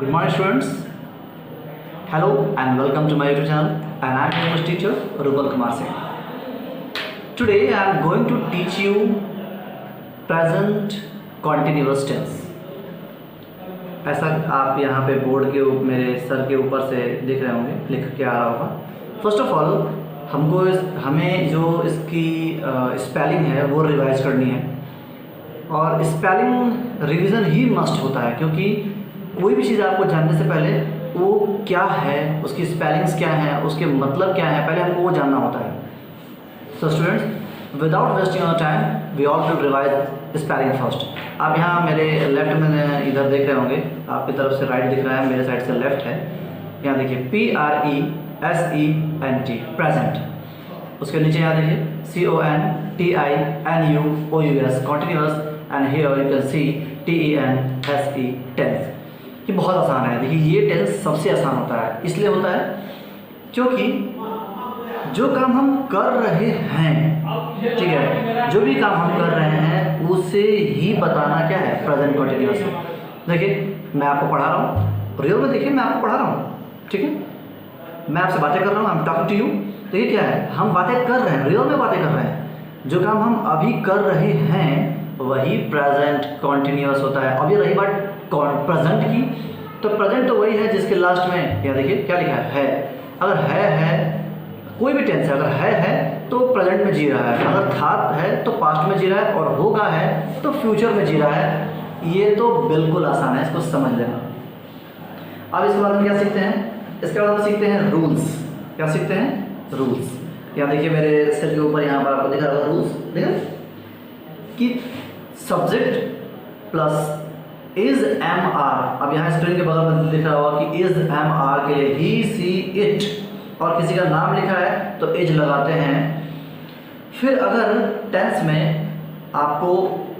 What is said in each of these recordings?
Good morning students. Hello and welcome to my YouTube channel and I am your English teacher Rupal Kumar Singh. Today I am going to teach you present continuous tense. ऐसा आप यहाँ पे board के मेरे sir के ऊपर से देख रहे होंगे, लिख के आ रहा होगा. फर्स्ट ऑफ ऑल हमें जो इसकी स्पेलिंग है वो रिवाइज करनी है और स्पेलिंग रिवीजन ही मस्ट होता है, क्योंकि कोई भी चीज़ आपको जानने से पहले वो क्या है, उसकी स्पेलिंग्स क्या हैं, उसके मतलब क्या है, पहले हमको वो जानना होता है. So students, without wasting our time we all to revise spelling first. आप यहाँ मेरे लेफ्ट में इधर देख रहे होंगे, आपकी तरफ से राइट दिख रहा है, मेरे साइड से लेफ्ट है. यहाँ देखिए PRESENT प्रेजेंट. उसके नीचे यहाँ देखिए CONTINUOUS continuous and here you can see TENSE tense. ये बहुत आसान है. देखिए ये टेंस सबसे आसान होता है, इसलिए होता है क्योंकि जो काम हम कर रहे हैं, ठीक है, जो भी काम हम कर रहे हैं उसे ही बताना क्या है, प्रेजेंट कॉन्टिन्यूअस. देखिए मैं आपको पढ़ा रहा हूँ, रियल में देखिए मैं आपको पढ़ा रहा हूँ, ठीक है, मैं आपसे बातें कर रहा हूँ, I am talking to you. तो ये क्या है, हम बातें कर रहे हैं, रियल में बातें कर रहे हैं. जो काम हम अभी कर रहे हैं वही प्रेजेंट कॉन्टिन्यूअस होता है. अब ये रही बात प्रेजेंट की, तो प्रेजेंट तो वही है जिसके लास्ट में यहाँ देखिए क्या लिखा है. अगर है कोई भी टेंस है, अगर है तो प्रेजेंट में जी रहा है, अगर था है तो पास्ट में जी रहा है, और होगा है तो फ्यूचर में जी रहा है. ये तो बिल्कुल आसान है, इसको समझ लेना. अब इसके बाद हम क्या सीखते हैं, इसके बाद हम सीखते हैं रूल्स. क्या सीखते हैं, रूल्स. यहाँ देखिए मेरे सिर के ऊपर यहाँ पर आपको दिखा रहा रूल्स, देखा कि सब्जेक्ट प्लस इज MR. अब यहाँ स्क्रीन के बगल में लिखा हुआ कि इज MR के लिए ही सी इट, और किसी का नाम लिखा है तो इज लगाते हैं. फिर अगर टेंस में आपको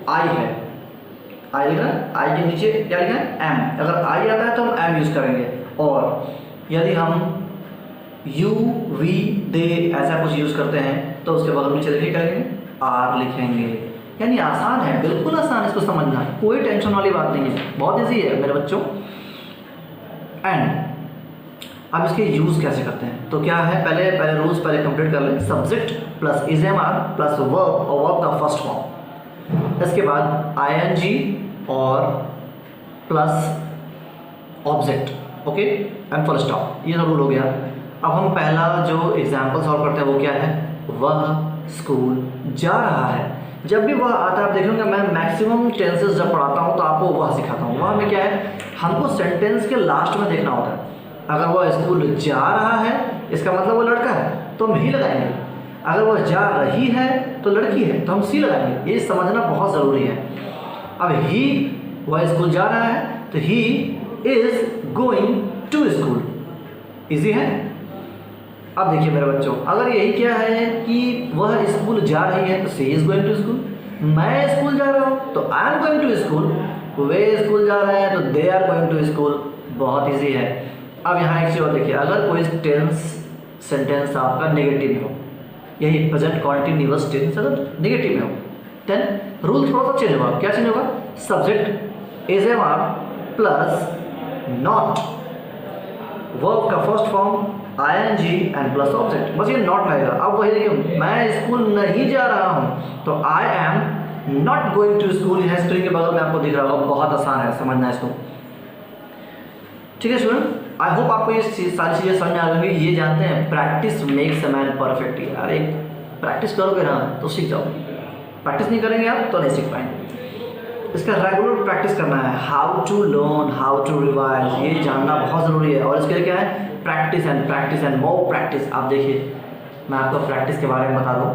आई है, आई लिखा है, आई के नीचे क्या लिखा है, M. अगर आई आता है तो हम M यूज़ करेंगे. और यदि हम यू वी दे ऐसा कुछ यूज़ करते हैं तो उसके बगल नीचे लिखे करेंगे R लिखेंगे. यानी आसान है, बिल्कुल आसान, इसको समझना कोई टेंशन वाली बात नहीं है, बहुत इजी है मेरे बच्चों. एंड अब इसके यूज़ कैसे करते हैं, तो क्या है, पहले रूल्स कंप्लीट कर लें. Subject plus is MR plus verb और वर्ब का फर्स्ट फॉर्म. इसके बाद ING और plus object, okay, and full stop. ये सब रूल हो गया. अब हम पहला जो एग्जाम्पल सॉल्व करते हैं वो क्या है, वह स्कूल जा रहा है. जब भी वह आता है, आप देखेंगे मैं मैक्सिमम टेंसेस जब पढ़ाता हूँ तो आपको वह सिखाता हूँ. वह में क्या है, हमको सेंटेंस के लास्ट में देखना होता है. अगर वह स्कूल जा रहा है इसका मतलब वो लड़का है तो हम ही लगाएंगे. अगर वह जा रही है तो लड़की है तो हम सी लगाएंगे. ये समझना बहुत ज़रूरी है. अब ही, वह स्कूल जा रहा है तो he is going to school. Easy है. अब देखिए मेरे बच्चों, अगर यही क्या है कि वह स्कूल जा रही है तो she is going to school. मैं स्कूल जा रहा हूँ तो I am going to school. वे स्कूल जा रहे हैं तो they are going to school. बहुत ईजी है. अब यहाँ एक चीज़ और देखिए, अगर कोई सेंटेंस आपका नेगेटिव में हो, यही प्रेजेंट कॉन्टिन्यूअस टेंस अगर नेगेटिव में हो, देन रूल थोड़ा सा चेंज होगा. क्या चेंज होगा, subject is MR plus not, verb का first form ING and plus object, बस ये नॉट लगेगा. अब वही देखिए, मैं स्कूल नहीं जा रहा हूँ तो I am not going to school. यहाँ स्क्रीन के बगल में आपको दिख रहा होगा, बहुत आसान है समझना इसको. ठीक है स्टूडेंट, आई होप आपको ये सारी चीज़ें समझ में आ गई. ये जानते हैं practice makes a man perfect. यार एक प्रैक्टिस करोगे ना तो सीख जाओगे, प्रैक्टिस नहीं करेंगे आप तो नहीं सीख पाएंगे. इसका रेगुलर प्रैक्टिस करना है. How to learn, how to revise, ये जानना बहुत ज़रूरी है. और इसके लिए क्या है, प्रैक्टिस एंड मोर प्रैक्टिस. आप देखिए मैं आपको प्रैक्टिस के बारे में बता दूं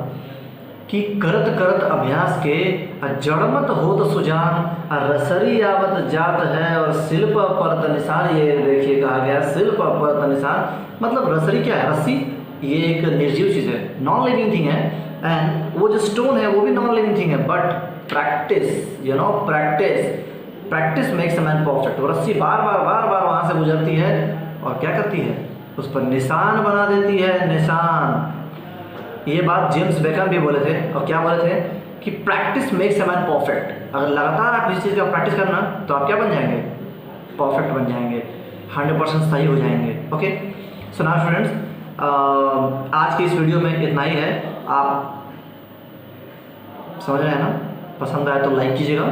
कि करत करत अभ्यास के जड़मत होत सुजान, रसरी आवत जात है और शिल्प परत निशान. ये देखिए कहा गया शिल्प परत निशान, मतलब रसरी क्या है, रस्सी, ये एक निर्जीव चीज़ है, नॉन लिविंग थिंग है. एंड वो जो स्टोन है वो भी नॉन लिविंग थिंग है. But practice, you know, practice makes a man perfect. रस्सी बार बार वहाँ से गुजरती है और क्या करती है, उस पर निशान बना देती है, निशान. ये बात जेम्स बेकन भी बोले थे. और क्या बोले थे कि practice makes a man perfect. अगर लगातार आप किसी चीज़ का प्रैक्टिस करना तो आप क्या बन जाएंगे, परफेक्ट बन जाएंगे, 100% सही हो जाएंगे। ओके, सो नाउ स्टूडेंट्स, आज की इस वीडियो में इतना ही है। आप समझ रहे हैं ना? पसंद आया तो लाइक कीजिएगा,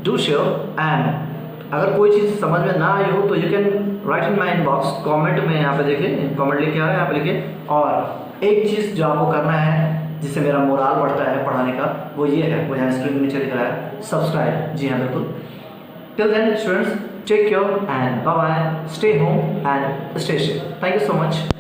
डू शेयर, एंड अगर कोई चीज़ समझ में ना आई हो तो you can write in my inbox, comment में यहाँ पे देखिए, कमेंट लिख के आ रहा है यहाँ पे लिखिए। और एक चीज़ जो आपको करना है जिससे मेरा मोराल बढ़ता है पढ़ाने का, वो ये है, वो यहाँ स्क्रीन में नीचे दिख रहा है, सब्सक्राइब। जी हाँ, बिल्कुल। Till then students, take care and bye bye, stay home and stay safe. Thank you so much.